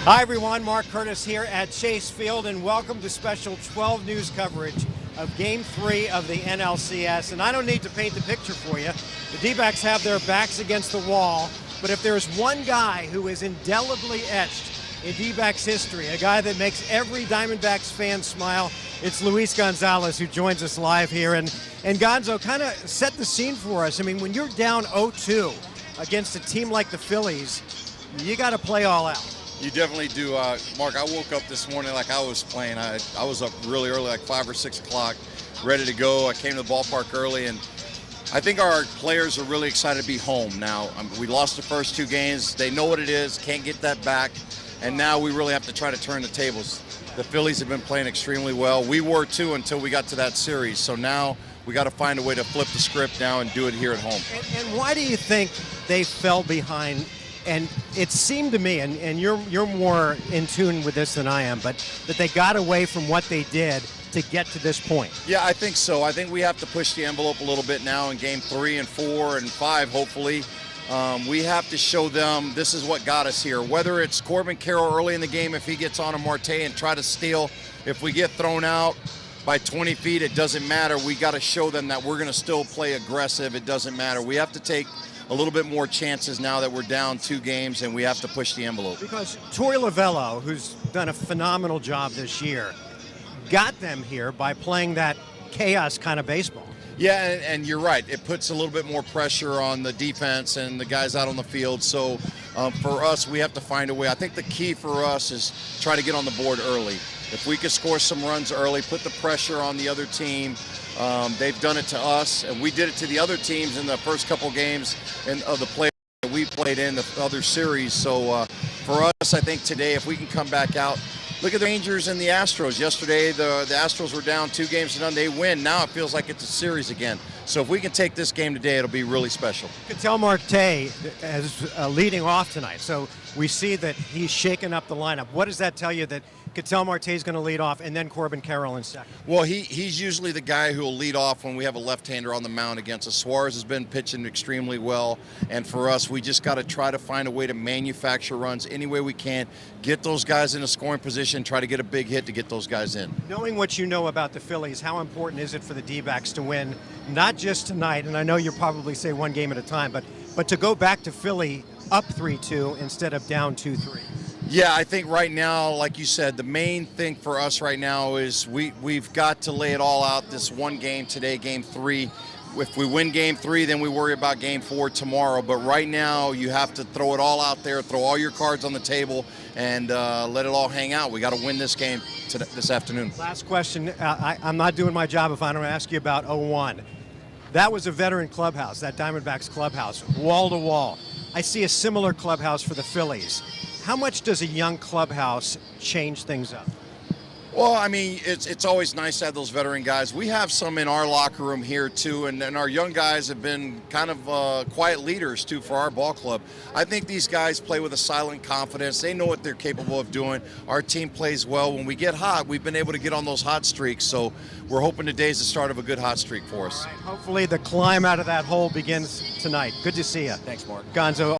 Hi everyone, Mark Curtis here at Chase Field, and welcome to special 12 news coverage of Game 3 of the NLCS. And I don't need to paint the picture for you. The D-backs have their backs against the wall, but if there's one guy who is indelibly etched in D-backs history, a guy that makes every Diamondbacks fan smile, it's Luis Gonzalez, who joins us live here. And Gonzo, kind of set the scene for us. I mean, when you're down 0-2 against a team like the Phillies, you got to play all out. You definitely do. Mark, I woke up this morning like I was playing. I was up really early, like 5 or 6 o'clock, ready to go. I came to the ballpark early, and I think our players are really excited to be home now. We lost the first 2 games. They know what it is, can't get that back, and now we really have to try to turn the tables. The Phillies have been playing extremely well. We were too until we got to that series, so now we got to find a way to flip the script now and do it here at home. And why do you think they fell behind? And it seemed to me, and you're more in tune with this than I am, but that they got away from what they did to get to this point. Yeah, I think so. I think we have to push the envelope a little bit now in Game 3 and 4 and 5, hopefully. We have to show them this is what got us here. Whether it's Corbin Carroll early in the game, if he gets on a Marte and try to steal, if we get thrown out by 20 feet, it doesn't matter. We got to show them that we're going to still play aggressive. It doesn't matter. We have to take a little bit more chances now that we're down 2 games, and we have to push the envelope. Because Torey Lovullo, who's done a phenomenal job this year, got them here by playing that chaos kind of baseball. Yeah, and you're right. It puts a little bit more pressure on the defense and the guys out on the field. So for us, we have to find a way. I think the key for us is try to get on the board early. If we could score some runs early, put the pressure on the other team. They've done it to us, and we did it to the other teams in the first couple games of the play that we played in the other series. So for us, I think today, if we can come back out, look at the Rangers and the Astros. Yesterday, the Astros were down 2-0. They win. Now it feels like it's a series again. So if we can take this game today, it'll be really special. Ketel Marte as leading off tonight. So we see that he's shaking up the lineup. What does that tell you that Ketel Marte is going to lead off and then Corbin Carroll in second? Well, he's usually the guy who will lead off when we have a left-hander on the mound against us. Suarez has been pitching extremely well, and for us, we just got to try to find a way to manufacture runs any way we can, get those guys in a scoring position, try to get a big hit to get those guys in. Knowing what you know about the Phillies, how important is it for the D-backs to win, not just tonight, and I know you'll probably say 1 game at a time, but to go back to Philly up 3-2 instead of down 2-3? Yeah, I think right now, like you said, the main thing for us right now is we've got to lay it all out this one game today, Game 3. If we win Game 3, then we worry about Game 4 tomorrow. But right now, you have to throw it all out there, throw all your cards on the table, and let it all hang out. We got to win this game this afternoon. Last question. I'm not doing my job if I don't ask you about 0-1. That was a veteran clubhouse, that Diamondbacks clubhouse, wall to wall. I see a similar clubhouse for the Phillies. How much does a young clubhouse change things up? Well, I mean, it's always nice to have those veteran guys. We have some in our locker room here, too, and our young guys have been kind of quiet leaders, too, for our ball club. I think these guys play with a silent confidence. They know what they're capable of doing. Our team plays well. When we get hot, we've been able to get on those hot streaks, so we're hoping today's the start of a good hot streak for us. All right, hopefully the climb out of that hole begins tonight. Good to see you. Thanks, Mark. Gonzo.